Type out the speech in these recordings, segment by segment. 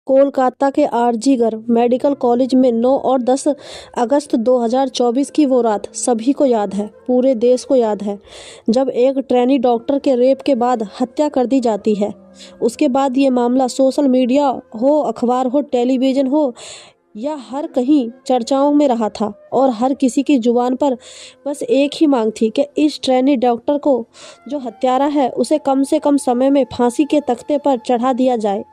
कोलकाता के आरजी कर medical college में 9 और 10 अगस्त 2024 की वो रात सभी को याद है, पूरे देश को याद है, जब एक ट्रेनी डॉक्टर के रेप के बाद हत्या कर दी जाती है। उसके बाद ये मामला सोशल मीडिया हो, अखबार हो, टेलीविज़न हो या हर कहीं चर्चाओं में रहा था और हर किसी की जुबान पर बस एक ही मांग थी कि इस ट्रेनी डॉक्टर को, जो हत्यारा है, उसे कम से कम समय में फांसी के तख्ते पर चढ़ा दिया जाए।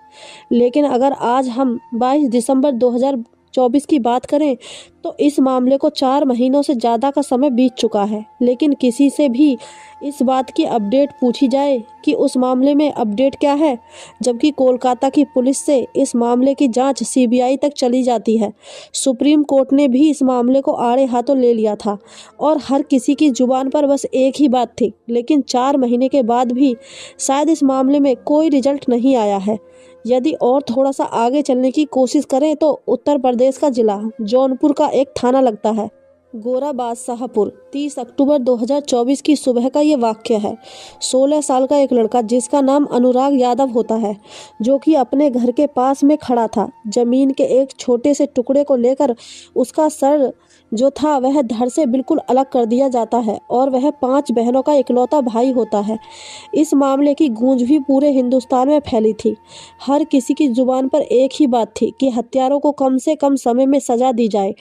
लेकिन अगर आज हम 22 दिसंबर 2024 की बात करें तो इस मामले को 4 महीनों से ज़्यादा का समय बीत चुका है, लेकिन किसी से भी इस बात की अपडेट पूछी जाए कि उस मामले में अपडेट क्या है, जबकि कोलकाता की पुलिस से इस मामले की जांच सीबीआई तक चली जाती है। सुप्रीम कोर्ट ने भी इस मामले को आड़े हाथों ले लिया था और हर किसी की जुबान पर बस एक ही बात थी, लेकिन 4 महीने के बाद भी शायद इस मामले में कोई रिजल्ट नहीं आया है। यदि और थोड़ा सा आगे चलने की कोशिश करें तो उत्तर प्रदेश का जिला जौनपुर का एक थाना लगता है, गोरा बादशाहपुर। 30 अक्टूबर 2024 की सुबह का ये वाक्य है। 16 साल का एक लड़का जिसका नाम अनुराग यादव होता है, जो कि अपने घर के पास में खड़ा था। जमीन के एक छोटे से टुकड़े को लेकर उसका सर जो था वह धड़ से बिल्कुल अलग कर दिया जाता है और वह 5 बहनों का इकलौता भाई होता है। इस मामले की गूंज भी पूरे हिंदुस्तान में फैली थी। हर किसी की जुबान पर एक ही बात थी कि हत्यारों को कम से कम समय में सजा दी जाए,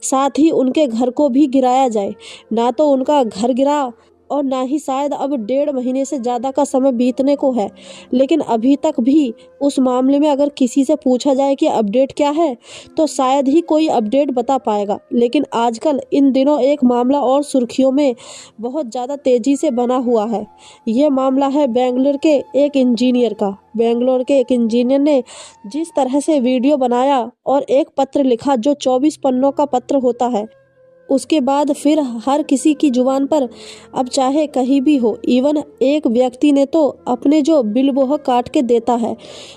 साथ ही उनके घर को भी गिराया जाए। ना तो उनका घर गिरा और ना ही शायद अब 1.5 महीने से ज़्यादा का समय बीतने को है, लेकिन अभी तक भी उस मामले में अगर किसी से पूछा जाए कि अपडेट क्या है तो शायद ही कोई अपडेट बता पाएगा। लेकिन आजकल इन दिनों एक मामला और सुर्खियों में बहुत ज़्यादा तेज़ी से बना हुआ है। ये मामला है बेंगलुरु के एक इंजीनियर का। बेंगलोर के एक इंजीनियर ने जिस तरह से वीडियो बनाया और एक पत्र लिखा, जो 24 पन्नों का पत्र होता है, उसके बाद फिर हर किसी की जुबान पर, अब चाहे कहीं भी हो, इवन एक व्यक्ति ने तो अपने जो बिलबोह काट के देता है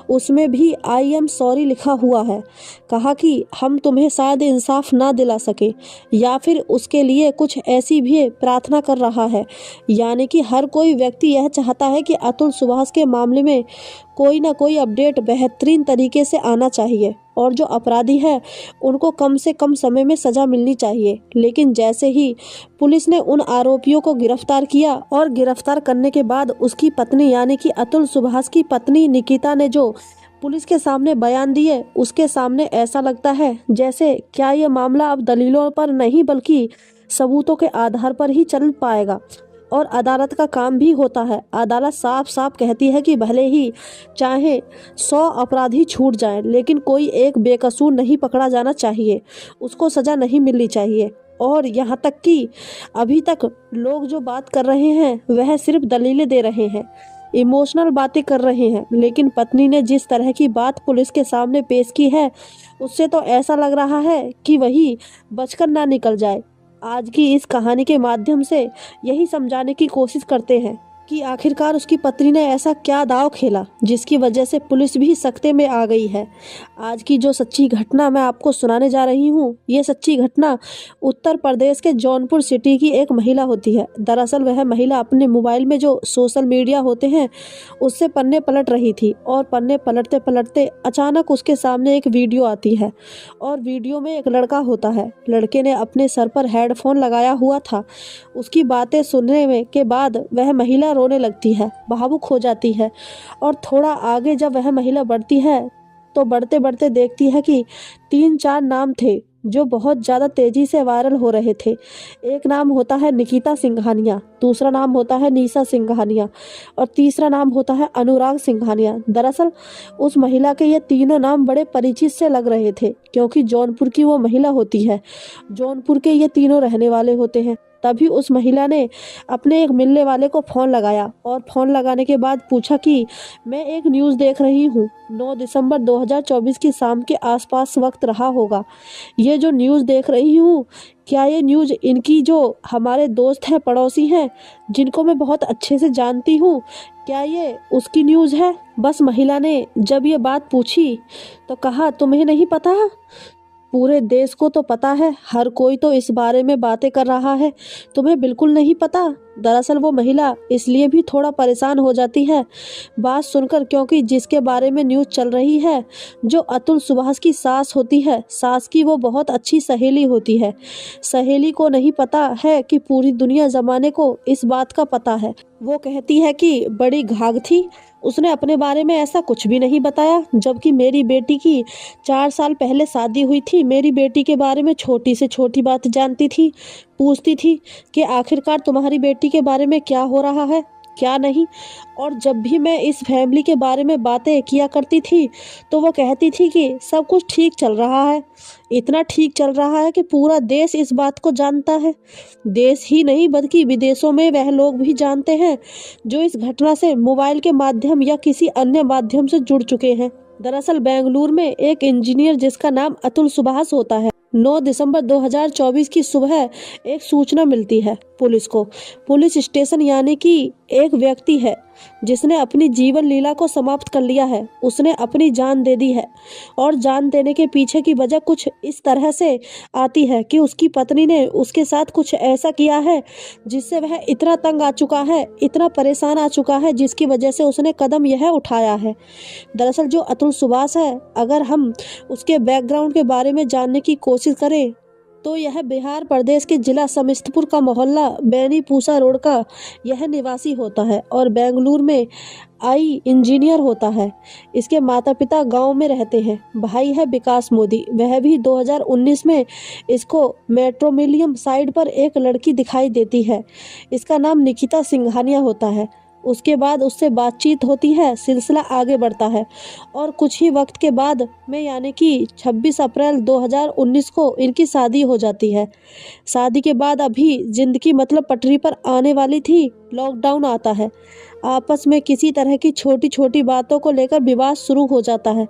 उसमें भी आई एम सॉरी लिखा हुआ है। कहा कि हम तुम्हें शायद इंसाफ ना दिला सके या फिर उसके लिए कुछ ऐसी भी प्रार्थना कर रहा है। यानी कि हर कोई व्यक्ति यह चाहता है कि अतुल सुभाष के मामले में कोई ना कोई अपडेट बेहतरीन तरीके से आना चाहिए और जो अपराधी है उनको कम से कम समय में सज़ा मिलनी चाहिए। लेकिन जैसे ही पुलिस ने उन आरोपियों को गिरफ्तार किया और गिरफ्तार करने के बाद उसकी पत्नी यानी कि अतुल सुभाष की पत्नी निकिता ने जो पुलिस के सामने बयान दिए, उसके सामने ऐसा लगता है जैसे क्या ये मामला अब दलीलों पर नहीं बल्कि सबूतों के आधार पर ही चल पाएगा। और अदालत का काम भी होता है। अदालत साफ साफ कहती है कि भले ही चाहे 100 अपराधी छूट जाएं, लेकिन कोई एक बेकसूर नहीं पकड़ा जाना चाहिए, उसको सज़ा नहीं मिलनी चाहिए। और यहाँ तक कि अभी तक लोग जो बात कर रहे हैं वह सिर्फ दलीलें दे रहे हैं, इमोशनल बातें कर रहे हैं। लेकिन पत्नी ने जिस तरह की बात पुलिस के सामने पेश की है, उससे तो ऐसा लग रहा है कि वही बचकर ना निकल जाए। आज की इस कहानी के माध्यम से यही समझाने की कोशिश करते हैं कि आखिरकार उसकी पत्नी ने ऐसा क्या दांव खेला जिसकी वजह से पुलिस भी सकते में आ गई है। आज की जो सच्ची घटना मैं आपको सुनाने जा रही हूँ, ये सच्ची घटना उत्तर प्रदेश के जौनपुर सिटी की एक महिला होती है। दरअसल वह महिला अपने मोबाइल में जो सोशल मीडिया होते हैं उससे पन्ने पलट रही थी और पन्ने पलटते पलटते अचानक उसके सामने एक वीडियो आती है और वीडियो में एक लड़का होता है। लड़के ने अपने सर पर हेडफोन लगाया हुआ था। उसकी बातें सुनने में के बाद वह महिला रोने लगती है, भावुक हो जाती है और थोड़ा आगे जब वह महिला बढ़ती है तो बढ़ते बढ़ते देखती है कि 3-4 नाम थे जो बहुत ज़्यादा तेज़ी से वायरल हो रहे थे। एक नाम होता है निकिता सिंघानिया, दूसरा नाम होता है निशा सिंघानिया और तीसरा नाम होता है अनुराग सिंघानिया। दरअसल उस महिला के ये तीनों नाम बड़े परिचित से लग रहे थे क्योंकि जौनपुर की वो महिला होती है, जौनपुर के ये तीनों रहने वाले होते हैं। तभी उस महिला ने अपने एक मिलने वाले को फ़ोन लगाया और फ़ोन लगाने के बाद पूछा कि मैं एक न्यूज़ देख रही हूँ, 9 दिसंबर 2024 की शाम के आसपास वक्त रहा होगा। ये जो न्यूज़ देख रही हूँ, क्या ये न्यूज़ इनकी जो हमारे दोस्त हैं, पड़ोसी हैं, जिनको मैं बहुत अच्छे से जानती हूँ, क्या ये उसकी न्यूज़ है? बस महिला ने जब ये बात पूछी तो कहा, तुम्हें नहीं पता? पूरे देश को तो पता है, हर कोई तो इस बारे में बातें कर रहा है, तुम्हें बिल्कुल नहीं पता। दरअसल वो महिला इसलिए भी थोड़ा परेशान हो जाती है बात सुनकर, क्योंकि जिसके बारे में न्यूज़ चल रही है, जो अतुल सुभाष की सास होती है, सास की वो बहुत अच्छी सहेली होती है। सहेली को नहीं पता है कि पूरी दुनिया जमाने को इस बात का पता है। वो कहती है कि बड़ी घाघ थी, उसने अपने बारे में ऐसा कुछ भी नहीं बताया, जबकि मेरी बेटी की 4 साल पहले शादी हुई थी। मेरी बेटी के बारे में छोटी से छोटी बात जानती थी, पूछती थी कि आखिरकार तुम्हारी बेटी के बारे में क्या हो रहा है, क्या नहीं। और जब भी मैं इस फैमिली के बारे में बातें किया करती थी तो वो कहती थी कि सब कुछ ठीक चल रहा है, इतना ठीक चल रहा है कि पूरा देश इस बात को जानता है। देश ही नहीं बल्कि विदेशों में वह लोग भी जानते हैं जो इस घटना से मोबाइल के माध्यम या किसी अन्य माध्यम से जुड़ चुके हैं। दरअसल बेंगलुरु में एक इंजीनियर जिसका नाम अतुल सुभाष होता है, 9 दिसंबर 2024 की सुबह एक सूचना मिलती है पुलिस को। पुलिस स्टेशन यानी कि एक व्यक्ति है जिसने अपनी जीवन लीला को समाप्त कर लिया है, उसने अपनी जान दे दी है। और जान देने के पीछे की वजह कुछ इस तरह से आती है कि उसकी पत्नी ने उसके साथ कुछ ऐसा किया है जिससे वह इतना तंग आ चुका है, इतना परेशान आ चुका है, जिसकी वजह से उसने कदम यह उठाया है। दरअसल जो अतुल सुभाष है, अगर हम उसके बैकग्राउंड के बारे में जानने की कोशिश करें तो यह बिहार प्रदेश के जिला समस्तीपुर का मोहल्ला बेनीपूसा रोड का यह निवासी होता है और बेंगलुरु में इंजीनियर होता है। इसके माता पिता गांव में रहते हैं। भाई है विकास मोदी, वह भी 2019 में इसको मेट्रोमिलियम साइड पर एक लड़की दिखाई देती है, इसका नाम निकिता सिंघानिया होता है। उसके बाद उससे बातचीत होती है, सिलसिला आगे बढ़ता है और कुछ ही वक्त के बाद में यानी कि 26 अप्रैल 2019 को इनकी शादी हो जाती है। शादी के बाद अभी जिंदगी मतलब पटरी पर आने वाली थी, लॉकडाउन आता है। आपस में किसी तरह की छोटी छोटी बातों को लेकर विवाद शुरू हो जाता है।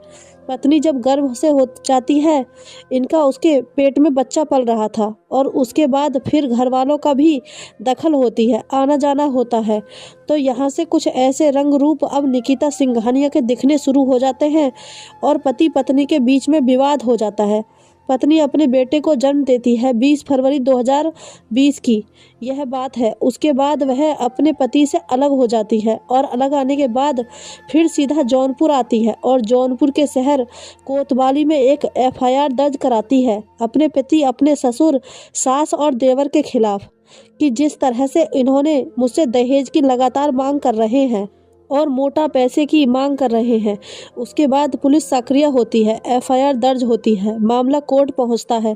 पत्नी जब गर्भ से हो जाती है, इनका उसके पेट में बच्चा पल रहा था और उसके बाद फिर घर वालों का भी दखल होती है, आना जाना होता है। तो यहाँ से कुछ ऐसे रंग रूप अब निकिता सिंघानिया के दिखने शुरू हो जाते हैं और पति पत्नी के बीच में विवाद हो जाता है। पत्नी अपने बेटे को जन्म देती है 20 फरवरी 2020 की यह बात है। उसके बाद वह अपने पति से अलग हो जाती है और अलग आने के बाद फिर सीधा जौनपुर आती है और जौनपुर के शहर कोतवाली में एक FIR दर्ज कराती है अपने पति, अपने ससुर, सास और देवर के खिलाफ कि जिस तरह से इन्होंने मुझसे दहेज की लगातार मांग कर रहे हैं और मोटा पैसे की मांग कर रहे हैं। उसके बाद पुलिस सक्रिय होती है, FIR दर्ज होती है, मामला कोर्ट पहुंचता है।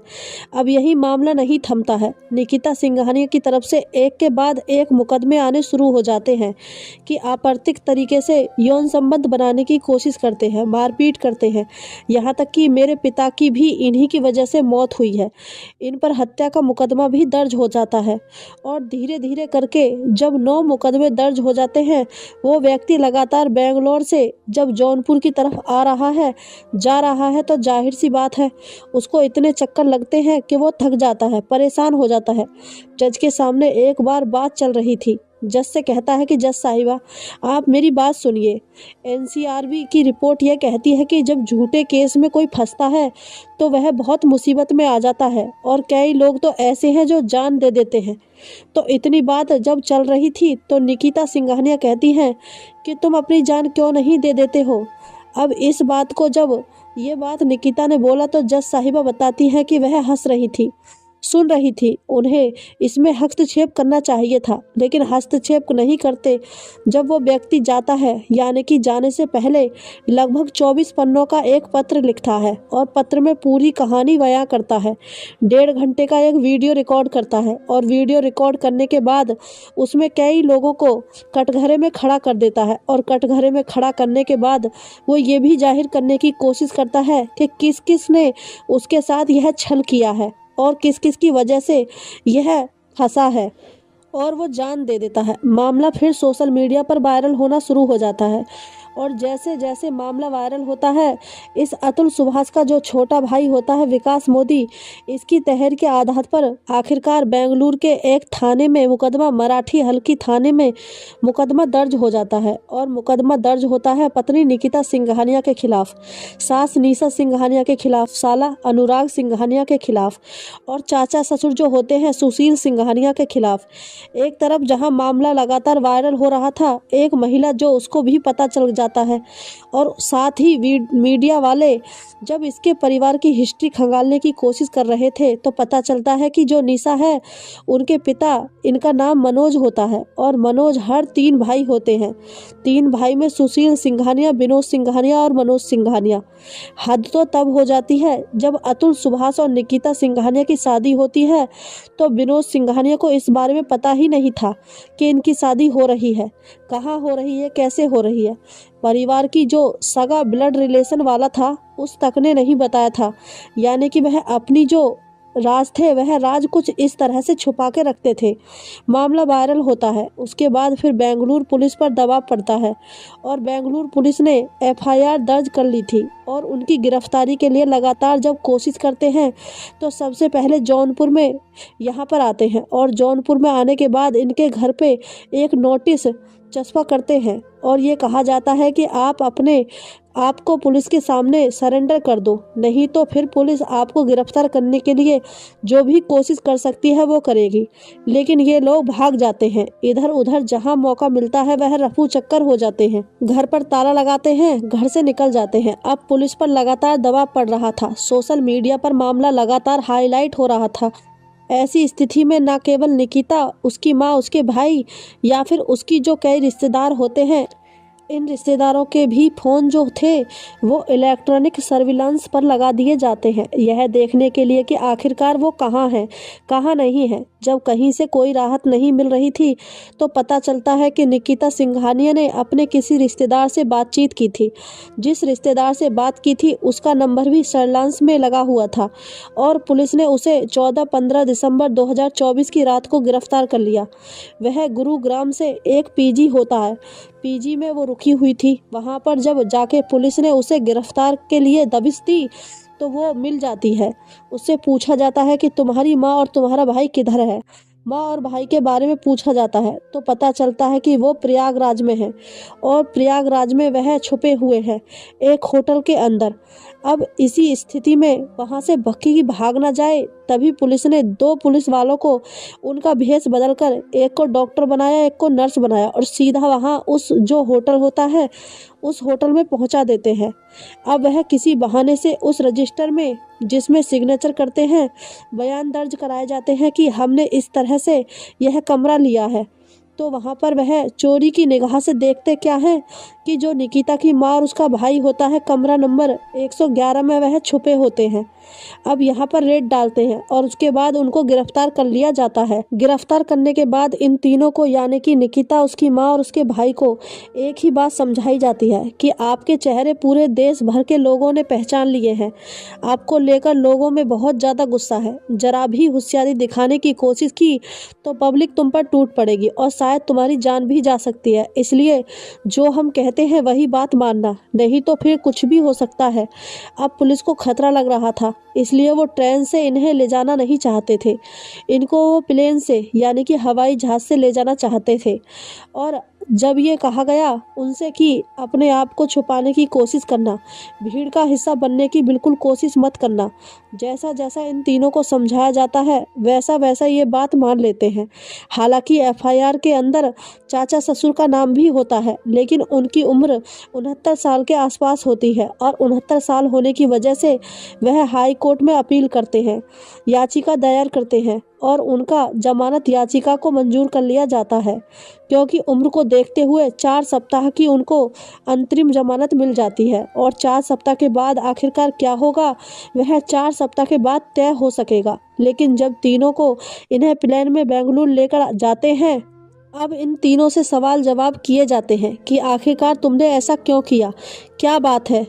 अब यही मामला नहीं थमता है। निकिता सिंघानिया की तरफ से एक के बाद एक मुकदमे आने शुरू हो जाते हैं कि आपराधिक तरीके से यौन संबंध बनाने की कोशिश करते हैं, मारपीट करते हैं। यहाँ तक कि मेरे पिता की भी इन्हीं की वजह से मौत हुई है। इन पर हत्या का मुकदमा भी दर्ज हो जाता है और धीरे धीरे करके जब 9 मुकदमे दर्ज हो जाते हैं, वो व्यक्ति लगातार बेंगलोर से जब जौनपुर की तरफ आ रहा है, जा रहा है, तो जाहिर सी बात है उसको इतने चक्कर लगते हैं कि वो थक जाता है, परेशान हो जाता है। जज के सामने एक बार बात चल रही थी। जज से कहता है कि जज साहिबा, आप मेरी बात सुनिए। NCRB की रिपोर्ट यह कहती है कि जब झूठे केस में कोई फंसता है तो वह बहुत मुसीबत में आ जाता है और कई लोग तो ऐसे हैं जो जान दे देते हैं। तो इतनी बात जब चल रही थी तो निकिता सिंघानिया कहती हैं कि तुम अपनी जान क्यों नहीं दे देते हो। अब इस बात को जब ये बात निकिता ने बोला तो जज साहिबा बताती हैं कि वह हंस रही थी, सुन रही थी। उन्हें इसमें हस्तक्षेप करना चाहिए था लेकिन हस्तक्षेप नहीं करते। जब वो व्यक्ति जाता है यानी कि जाने से पहले लगभग 24 पन्नों का एक पत्र लिखता है और पत्र में पूरी कहानी बयां करता है। 1.5 घंटे का एक वीडियो रिकॉर्ड करता है और वीडियो रिकॉर्ड करने के बाद उसमें कई लोगों को कटघरे में खड़ा कर देता है और कटघरे में खड़ा करने के बाद वो ये भी जाहिर करने की कोशिश करता है कि किस किस ने उसके साथ यह छल किया है और किस किस की वजह से यह फंसा है और वो जान दे देता है। मामला फिर सोशल मीडिया पर वायरल होना शुरू हो जाता है और जैसे जैसे मामला वायरल होता है, इस अतुल सुभाष का जो छोटा भाई होता है विकास मोदी, इसकी तहरीर के आधार पर आखिरकार बेंगलुरु के एक थाने में मुकदमा, मराठी हल्की थाने में मुकदमा दर्ज हो जाता है। और मुकदमा दर्ज होता है पत्नी निकिता सिंघानिया के खिलाफ, सास निशा सिंघानिया के खिलाफ, साला अनुराग सिंघानिया के खिलाफ और चाचा ससुर जो होते हैं सुशील सिंघानिया के खिलाफ। एक तरफ जहां मामला लगातार वायरल हो रहा था, एक महिला जो उसको भी पता चल जाता है और साथ ही मीडिया वाले जब इसके परिवार की हिस्ट्री खंगालने की कोशिश कर रहे थे, तो पता चलता है कि जो निशा है उनके पिता, इनका नाम मनोज होता है और मनोज हर 3 भाई होते हैं। 3 भाई में सुशील सिंघानिया, विनोद सिंघानिया और मनोज सिंघानिया। हद तो तब हो जाती है जब अतुल सुभाष और निकिता सिंघानिया की शादी होती है, तो विनोद सिंघानिया को इस बारे में पता ही नहीं था कि इनकी शादी हो रही है, कहाँ हो रही है, कैसे हो रही है। परिवार की जो सगा ब्लड रिलेशन वाला था उस तक ने नहीं बताया था, यानी कि वह अपनी जो राज थे वह राज कुछ इस तरह से छुपा के रखते थे। मामला वायरल होता है, उसके बाद फिर बेंगलुरु पुलिस पर दबाव पड़ता है और बेंगलुरु पुलिस ने एफआईआर दर्ज कर ली थी और उनकी गिरफ्तारी के लिए लगातार जब कोशिश करते हैं, तो सबसे पहले जौनपुर में यहाँ पर आते हैं और जौनपुर में आने के बाद इनके घर पे एक नोटिस चस्पा करते हैं और ये कहा जाता है कि आप अपने आपको पुलिस के सामने सरेंडर कर दो, नहीं तो फिर पुलिस आपको गिरफ्तार करने के लिए जो भी कोशिश कर सकती है वो करेगी। लेकिन ये लोग भाग जाते हैं, इधर उधर जहां मौका मिलता है वह रफू चक्कर हो जाते हैं, घर पर ताला लगाते हैं, घर से निकल जाते हैं। अब पुलिस पर लगातार दबाव पड़ रहा था, सोशल मीडिया पर मामला लगातार हाईलाइट हो रहा था। ऐसी स्थिति में न केवल निकिता, उसकी माँ, उसके भाई या फिर उसकी जो कई रिश्तेदार होते हैं, इन रिश्तेदारों के भी फ़ोन जो थे वो इलेक्ट्रॉनिक सर्विलांस पर लगा दिए जाते हैं, यह देखने के लिए कि आखिरकार वो कहाँ हैं, कहाँ नहीं है। जब कहीं से कोई राहत नहीं मिल रही थी, तो पता चलता है कि निकिता सिंघानिया ने अपने किसी रिश्तेदार से बातचीत की थी। जिस रिश्तेदार से बात की थी उसका नंबर भी सर्विलांस में लगा हुआ था और पुलिस ने उसे 14-15 दिसंबर 2024 की रात को गिरफ्तार कर लिया। वह गुरुग्राम से एक पीजी होता है, पीजी में वो रुकी हुई थी। वहाँ पर जब जाके पुलिस ने उसे गिरफ्तार के लिए दबिश दी, तो वो मिल जाती है। उससे पूछा जाता है कि तुम्हारी माँ और तुम्हारा भाई किधर है। माँ और भाई के बारे में पूछा जाता है तो पता चलता है कि वो प्रयागराज में है और प्रयागराज में वह छुपे हुए हैं एक होटल के अंदर। अब इसी स्थिति में वहां से बक्की भाग ना जाए, तभी पुलिस ने 2 पुलिस वालों को उनका भेष बदलकर एक को डॉक्टर बनाया, एक को नर्स बनाया और सीधा वहां उस जो होटल होता है उस होटल में पहुंचा देते हैं। अब वह किसी बहाने से उस रजिस्टर में जिसमें सिग्नेचर करते हैं, बयान दर्ज कराए जाते हैं कि हमने इस तरह से यह कमरा लिया है। तो वहाँ पर वह चोरी की निगाह से देखते क्या है कि जो निकिता की माँ और उसका भाई होता है, कमरा नंबर 111 में वह छुपे होते हैं। अब यहाँ पर रेड डालते हैं और उसके बाद उनको गिरफ्तार कर लिया जाता है। गिरफ्तार करने के बाद इन तीनों को, यानी कि निकिता, उसकी माँ और उसके भाई को एक ही बात समझाई जाती है कि आपके चेहरे पूरे देश भर के लोगों ने पहचान लिए हैं, आपको लेकर लोगों में बहुत ज़्यादा गुस्सा है। जरा भी होशियारी दिखाने की कोशिश की तो पब्लिक तुम पर टूट पड़ेगी और शायद तुम्हारी जान भी जा सकती है। इसलिए जो हम कहते हैं वही बात मानना, नहीं तो फिर कुछ भी हो सकता है। अब पुलिस को खतरा लग रहा था, इसलिए वो ट्रेन से इन्हें ले जाना नहीं चाहते थे। इनको वो प्लेन से, यानी कि हवाई जहाज़ से ले जाना चाहते थे। और जब ये कहा गया उनसे कि अपने आप को छुपाने की कोशिश करना, भीड़ का हिस्सा बनने की बिल्कुल कोशिश मत करना, जैसा जैसा इन तीनों को समझाया जाता है वैसा वैसा ये बात मान लेते हैं। हालांकि एफआईआर के अंदर चाचा ससुर का नाम भी होता है, लेकिन उनकी उम्र 69 साल के आसपास होती है और 69 साल होने की वजह से वह हाई कोर्ट में अपील करते हैं, याचिका दायर करते हैं और उनका जमानत याचिका को मंजूर कर लिया जाता है, क्योंकि उम्र को देखते हुए 4 सप्ताह की उनको अंतरिम जमानत मिल जाती है। और 4 सप्ताह के बाद आखिरकार क्या होगा वह 4 सप्ताह के बाद तय हो सकेगा। लेकिन जब तीनों को इन्हें प्लेन में बेंगलुरु लेकर जाते हैं, अब इन तीनों से सवाल जवाब किए जाते हैं कि आखिरकार तुमने ऐसा क्यों किया, क्या बात है।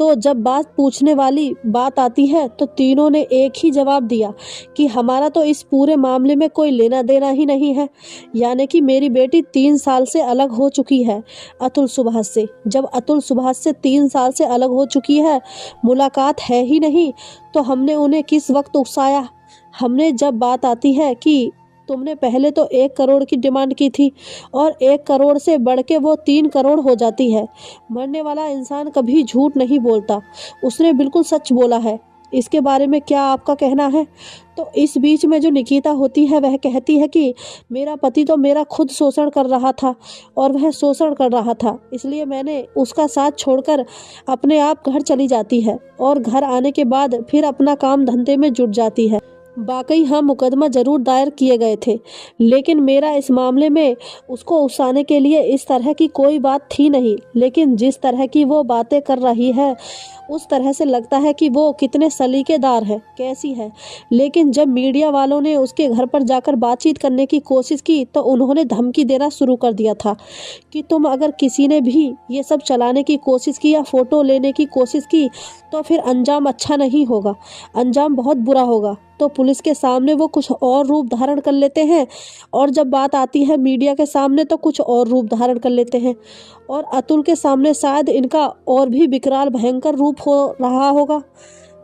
तो जब बात पूछने वाली बात आती है तो तीनों ने एक ही जवाब दिया कि हमारा तो इस पूरे मामले में कोई लेना देना ही नहीं है। यानी कि मेरी बेटी 3 साल से अलग हो चुकी है अतुल सुभाष से। जब अतुल सुभाष से 3 साल से अलग हो चुकी है, मुलाकात है ही नहीं, तो हमने उन्हें किस वक्त उकसाया। हमने जब बात आती है कि तुमने पहले तो 1 करोड़ की डिमांड की थी और 1 करोड़ से बढ़ के वो 3 करोड़ हो जाती है। मरने वाला इंसान कभी झूठ नहीं बोलता, उसने बिल्कुल सच बोला है। इसके बारे में क्या आपका कहना है? तो इस बीच में जो निकिता होती है वह कहती है कि मेरा पति तो मेरा खुद शोषण कर रहा था और वह शोषण कर रहा था, इसलिए मैंने उसका साथ छोड़कर अपने आप घर चली जाती है और घर आने के बाद फिर अपना काम धंधे में जुट जाती है। वाकई हाँ, मुकदमा जरूर दायर किए गए थे, लेकिन मेरा इस मामले में उसको उकसाने के लिए इस तरह की कोई बात थी नहीं। लेकिन जिस तरह की वो बातें कर रही है उस तरह से लगता है कि वो कितने सलीकेदार है, कैसी है। लेकिन जब मीडिया वालों ने उसके घर पर जाकर बातचीत करने की कोशिश की तो उन्होंने धमकी देना शुरू कर दिया था कि तुम अगर किसी ने भी ये सब चलाने की कोशिश की या फ़ोटो लेने की कोशिश की तो फिर अंजाम अच्छा नहीं होगा, अंजाम बहुत बुरा होगा। तो पुलिस के सामने वो कुछ और रूप धारण कर लेते हैं और जब बात आती है मीडिया के सामने तो कुछ और रूप धारण कर लेते हैं। और अतुल के सामने शायद इनका और भी विकराल भयंकर रूप हो रहा होगा।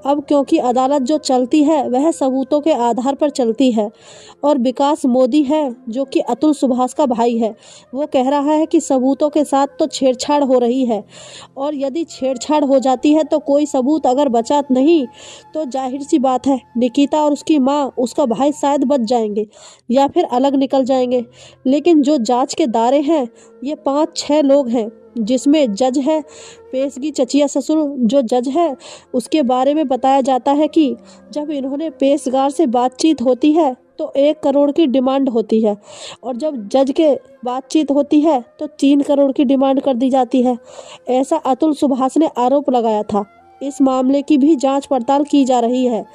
अब क्योंकि अदालत जो चलती है वह सबूतों के आधार पर चलती है और विकास मोदी है जो कि अतुल सुभाष का भाई है, वो कह रहा है कि सबूतों के साथ तो छेड़छाड़ हो रही है और यदि छेड़छाड़ हो जाती है तो कोई सबूत अगर बचा नहीं तो जाहिर सी बात है निकिता और उसकी माँ, उसका भाई शायद बच जाएंगे या फिर अलग निकल जाएंगे। लेकिन जो जांच के दायरे हैं ये 5-6 लोग हैं, जिसमें जज है पेशगी चचिया ससुर। जो जज है उसके बारे में बताया जाता है कि जब इन्होंने पेशगार से बातचीत होती है तो 1 करोड़ की डिमांड होती है और जब जज के बातचीत होती है तो 3 करोड़ की डिमांड कर दी जाती है। ऐसा अतुल सुभाष ने आरोप लगाया था। इस मामले की भी जांच पड़ताल की जा रही है।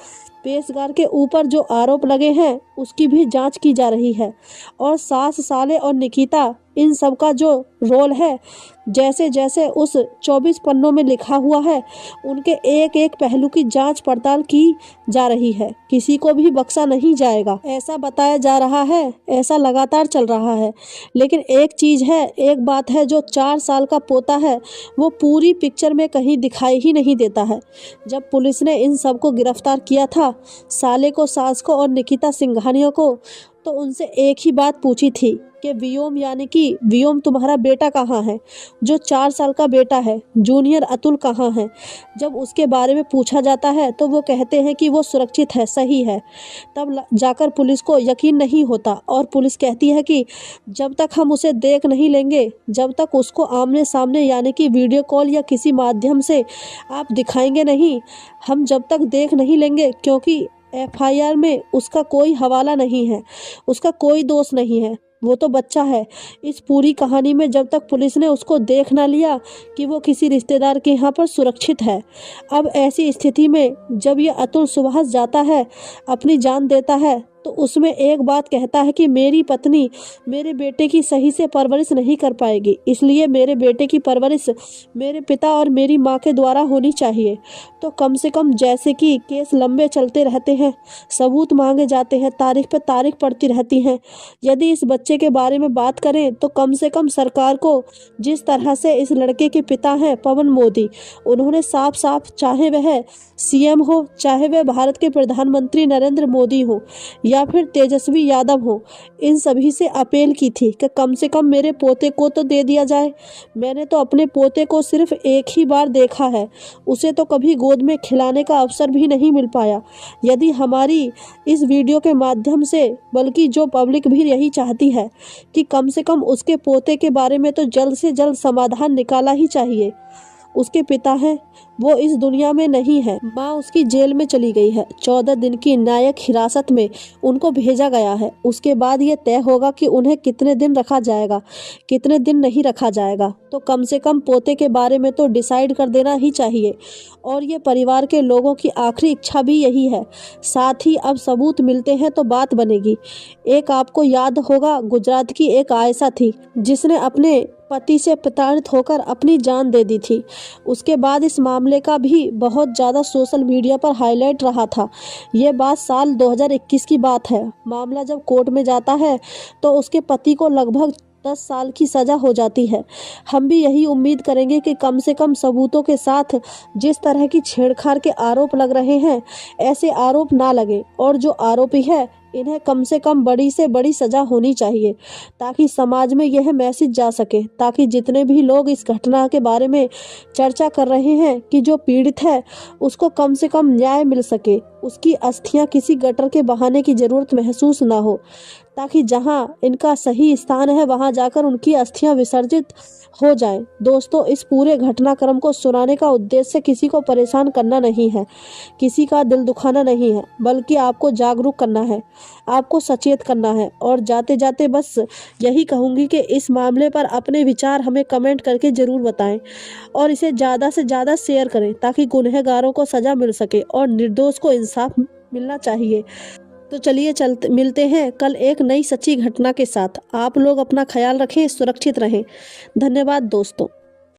पेशगार के ऊपर जो आरोप लगे हैं उसकी भी जांच की जा रही है और सास साले और निकिता इन सब का जो रोल है, जैसे जैसे उस 24 पन्नों में लिखा हुआ है उनके एक एक पहलू की जांच पड़ताल की जा रही है। किसी को भी बख्शा नहीं जाएगा, ऐसा बताया जा रहा है, ऐसा लगातार चल रहा है। लेकिन एक चीज़ है, एक बात है, जो 4 साल का पोता है वो पूरी पिक्चर में कहीं दिखाई ही नहीं देता है। जब पुलिस ने इन सबको गिरफ्तार किया था, साले को, सास को और निकिता सिंघानिया को, तो उनसे एक ही बात पूछी थी कि व्योम यानी कि व्योम तुम्हारा बेटा कहाँ है, जो 4 साल का बेटा है, जूनियर अतुल कहाँ है। जब उसके बारे में पूछा जाता है तो वो कहते हैं कि वो सुरक्षित है, सही है। तब जाकर पुलिस को यकीन नहीं होता और पुलिस कहती है कि जब तक हम उसे देख नहीं लेंगे, जब तक उसको आमने सामने यानी कि वीडियो कॉल या किसी माध्यम से आप दिखाएंगे नहीं, हम जब तक देख नहीं लेंगे, क्योंकि FIR में उसका कोई हवाला नहीं है, उसका कोई दोष नहीं है, वो तो बच्चा है। इस पूरी कहानी में जब तक पुलिस ने उसको देख ना लिया कि वो किसी रिश्तेदार के यहाँ पर सुरक्षित है। अब ऐसी स्थिति में जब ये अतुल सुभाष जाता है, अपनी जान देता है, तो उसमें एक बात कहता है कि मेरी पत्नी मेरे बेटे की सही से परवरिश नहीं कर पाएगी, इसलिए मेरे बेटे की परवरिश मेरे पिता और मेरी माँ के द्वारा होनी चाहिए। तो कम से कम, जैसे कि केस लंबे चलते रहते हैं, सबूत मांगे जाते हैं, तारीख पे तारीख पड़ती रहती हैं, यदि इस बच्चे के बारे में बात करें तो कम से कम सरकार को, जिस तरह से इस लड़के के पिता हैं पवन मोदी, उन्होंने साफ साफ, चाहे वह CM हो, चाहे वह भारत के प्रधानमंत्री नरेंद्र मोदी हो या फिर तेजस्वी यादव हो, इन सभी से अपील की थी कि कम से कम मेरे पोते को तो दे दिया जाए। मैंने तो अपने पोते को सिर्फ एक ही बार देखा है, उसे तो कभी गोद में खिलाने का अवसर भी नहीं मिल पाया। यदि हमारी इस वीडियो के माध्यम से, बल्कि जो पब्लिक भी यही चाहती है कि कम से कम उसके पोते के बारे में तो जल्द से जल्द समाधान निकाला ही चाहिए। उसके पिता हैं, वो इस दुनिया में नहीं है, माँ उसकी जेल में चली गई है, 14 दिन की न्यायिक हिरासत में उनको भेजा गया है। उसके बाद ये तय होगा कि उन्हें कितने दिन रखा जाएगा, कितने दिन नहीं रखा जाएगा। तो कम से कम पोते के बारे में तो डिसाइड कर देना ही चाहिए और ये परिवार के लोगों की आखिरी इच्छा भी यही है। साथ ही अब सबूत मिलते हैं तो बात बनेगी। एक आपको याद होगा, गुजरात की एक आयशा थी जिसने अपने पति से प्रताड़ित होकर अपनी जान दे दी थी। उसके बाद इस मामले का भी बहुत ज़्यादा सोशल मीडिया पर हाईलाइट रहा था। ये बात साल 2021 की बात है। मामला जब कोर्ट में जाता है तो उसके पति को लगभग 10 साल की सज़ा हो जाती है। हम भी यही उम्मीद करेंगे कि कम से कम सबूतों के साथ जिस तरह की छेड़छाड़ के आरोप लग रहे हैं, ऐसे आरोप ना लगे और जो आरोपी है इन्हें कम से कम बड़ी से बड़ी सज़ा होनी चाहिए, ताकि समाज में यह मैसेज जा सके, ताकि जितने भी लोग इस घटना के बारे में चर्चा कर रहे हैं कि जो पीड़ित है उसको कम से कम न्याय मिल सके, उसकी अस्थियां किसी गटर के बहाने की ज़रूरत महसूस ना हो, ताकि जहां इनका सही स्थान है वहां जाकर उनकी अस्थियां विसर्जित हो जाएं। दोस्तों, इस पूरे घटनाक्रम को सुनाने का उद्देश्य किसी को परेशान करना नहीं है, किसी का दिल दुखाना नहीं है, बल्कि आपको जागरूक करना है, आपको सचेत करना है। और जाते जाते बस यही कहूँगी कि इस मामले पर अपने विचार हमें कमेंट करके ज़रूर बताएं और इसे ज़्यादा से ज़्यादा शेयर करें, ताकि गुनहगारों को सज़ा मिल सके और निर्दोष को इंसाफ मिलना चाहिए। तो चलिए मिलते हैं कल एक नई सच्ची घटना के साथ। आप लोग अपना ख्याल रखें, सुरक्षित रहें। धन्यवाद दोस्तों।